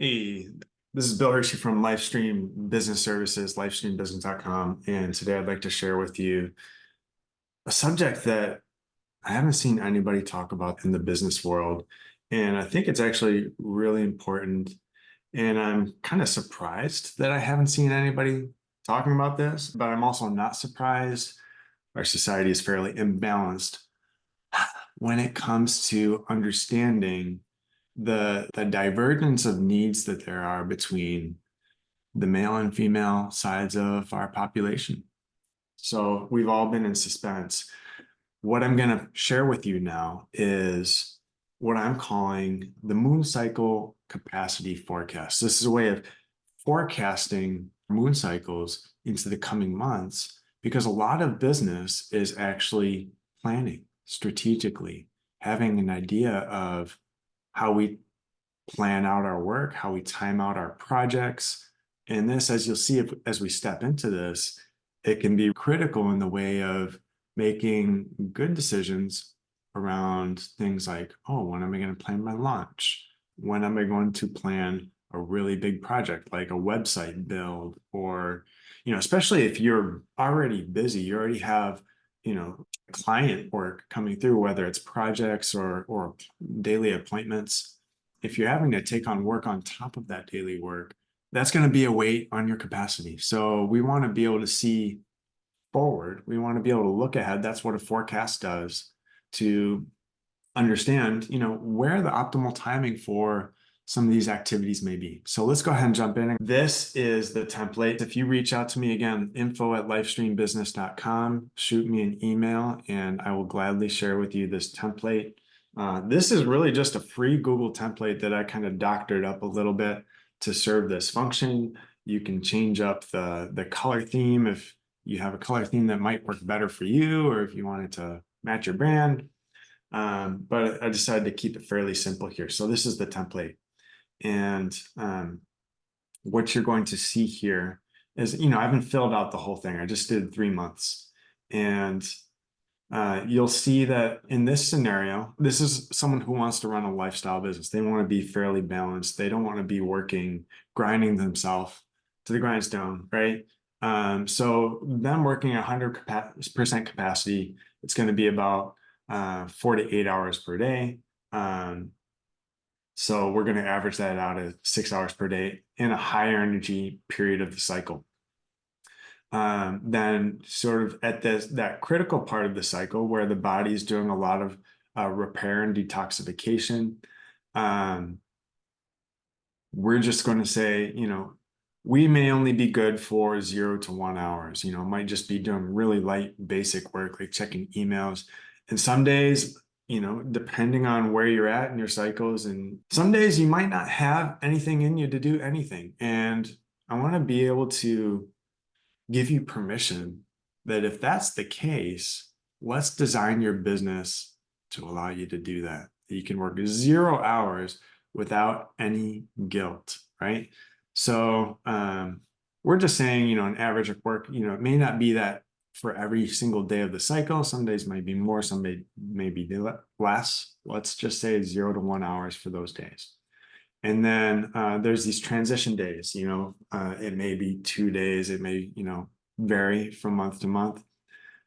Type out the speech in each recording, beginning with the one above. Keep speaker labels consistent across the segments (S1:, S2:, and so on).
S1: Hey, this is Bill Hershey from Livestream Business Services, livestreambusiness.com. And today I'd like to share with you a subject that I haven't seen anybody talk about in the business world. And I think it's actually really important. And I'm kind of surprised that I haven't seen anybody talking about this, but I'm also not surprised. Our society is fairly imbalanced when it comes to understanding the divergence of needs that there are between the male and female sides of our population. So we've all been in suspense. What I'm going to share with you now is what I'm calling the moon cycle capacity forecast. This is a way of forecasting moon cycles into the coming months because a lot of business is actually planning strategically, having an idea of how we plan out our work, how we time out our projects. And this, as you'll see, as we step into this, it can be critical in the way of making good decisions around things like, oh, when am I going to plan my launch? When am I going to plan a really big project like a website build? Or, especially if you're already busy, you already have, client work coming through, whether it's projects or daily appointments. If you're having to take on work on top of that daily work, that's going to be a weight on your capacity. So we want to be able to see forward. We want to be able to look ahead. That's what a forecast does, to understand, where the optimal timing for some of these activities may be. So let's go ahead and jump in. This is the template. If you reach out to me again, info@livestreambusiness.com, shoot me an email and I will gladly share with you this template. This is really just a free Google template that I kind of doctored up a little bit to serve this function. You can change up the color theme if you have a color theme that might work better for you, or if you wanted to match your brand. But I decided to keep it fairly simple here. So this is the template. And what you're going to see here is, I haven't filled out the whole thing. I just did 3 months. And you'll see that in this scenario, this is someone who wants to run a lifestyle business. They want to be fairly balanced. They don't want to be grinding themselves to the grindstone, right? So them working 100% capacity, it's going to be about 4 to 8 hours per day. So we're going to average that out at 6 hours per day in a higher energy period of the cycle. Then sort of at that critical part of the cycle where the body is doing a lot of repair and detoxification, we're just going to say, we may only be good for 0 to 1 hours. It might just be doing really light basic work like checking emails. And some days, depending on where you're at in your cycles, and some days you might not have anything in you to do anything. And I want to be able to give you permission that if that's the case, let's design your business to allow you to do that. You can work 0 hours without any guilt, right? So we're just saying, an average of work, it may not be that for every single day of the cycle. Some days might be more, some may be less. Let's just say 0 to 1 hours for those days. And then there's these transition days, it may be 2 days, it may, vary from month to month.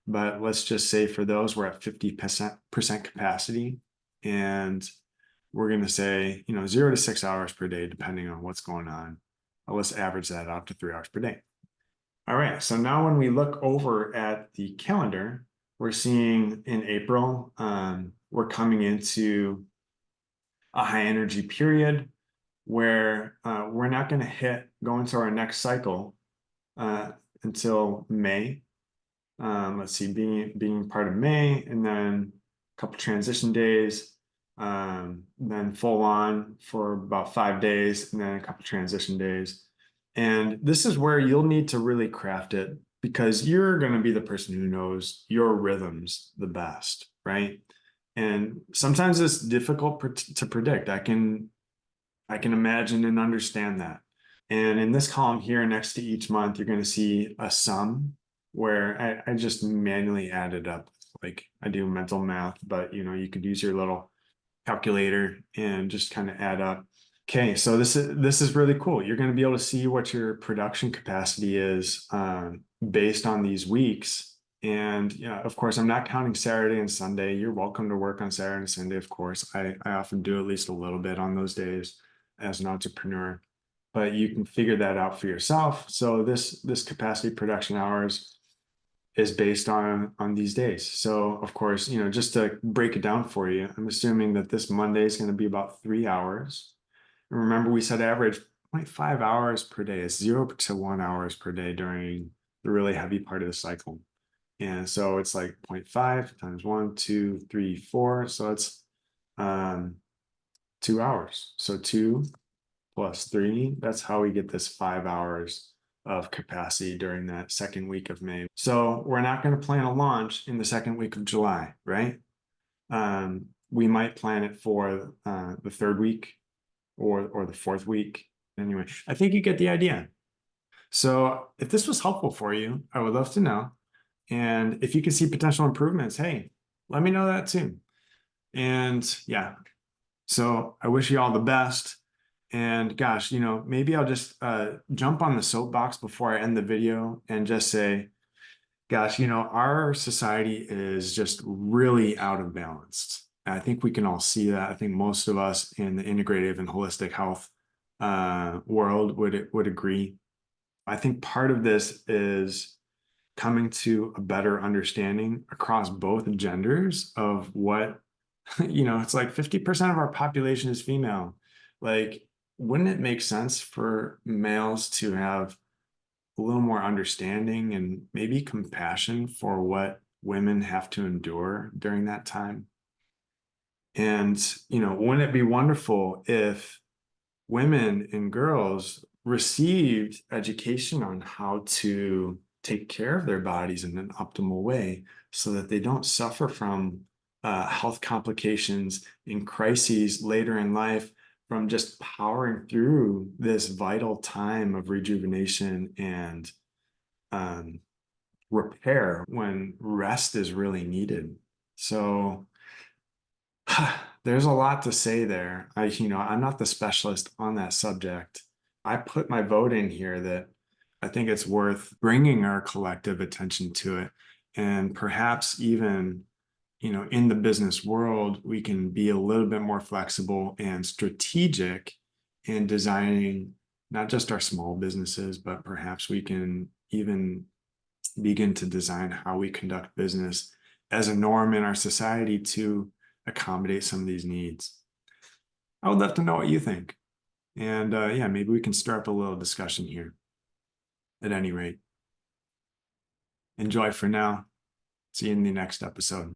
S1: But let's just say for those, we're at 50% capacity. And we're going to say, 0 to 6 hours per day, depending on what's going on. Let's average that out to 3 hours per day. All right. So now when we look over at the calendar, we're seeing in April, we're coming into a high energy period where we're not going to go into our next cycle until May. Let's see, being part of May, and then a couple transition days, then full on for about 5 days, and then a couple transition days. And this is where you'll need to really craft it because you're going to be the person who knows your rhythms the best, right? And sometimes it's difficult to predict. I can imagine and understand that. And in this column here next to each month, you're going to see a sum where I just manually added up. Like I do mental math, but you could use your little calculator and just kind of add up. Okay, so this is really cool. You're going to be able to see what your production capacity is based on these weeks. And yeah, of course, I'm not counting Saturday and Sunday. You're welcome to work on Saturday and Sunday, of course. I often do at least a little bit on those days as an entrepreneur, but you can figure that out for yourself. So this capacity production hours is based on these days. So of course, just to break it down for you, I'm assuming that this Monday is going to be about 3 hours. Remember, we said average 0.5 hours per day. It's 0 to 1 hours per day during the really heavy part of the cycle. And so it's like 0.5 times 1, 2, 3, 4. So it's um, 2 hours. So 2 plus 3, that's how we get this 5 hours of capacity during that second week of May. So we're not going to plan a launch in the second week of July, right? We might plan it for the third week or the fourth week. Anyway, I think you get the idea. So if this was helpful for you, I would love to know. And if you can see potential improvements, hey, let me know that too. And yeah, so I wish you all the best. And gosh, maybe I'll just jump on the soapbox before I end the video and just say, gosh, our society is just really out of balance. I think we can all see that. I think most of us in the integrative and holistic health world would agree. I think part of this is coming to a better understanding across both genders of what, it's like 50% of our population is female. Like, wouldn't it make sense for males to have a little more understanding and maybe compassion for what women have to endure during that time? And, wouldn't it be wonderful if women and girls received education on how to take care of their bodies in an optimal way so that they don't suffer from health complications and crises later in life from just powering through this vital time of rejuvenation and um, repair when rest is really needed. So there's a lot to say there. I'm not the specialist on that subject. I put my vote in here that I think it's worth bringing our collective attention to it. And perhaps even, in the business world, we can be a little bit more flexible and strategic in designing not just our small businesses, but perhaps we can even begin to design how we conduct business as a norm in our society to accommodate some of these needs. I would love to know what you think. And yeah, maybe we can start up a little discussion here. At any rate, enjoy for now. See you in the next episode.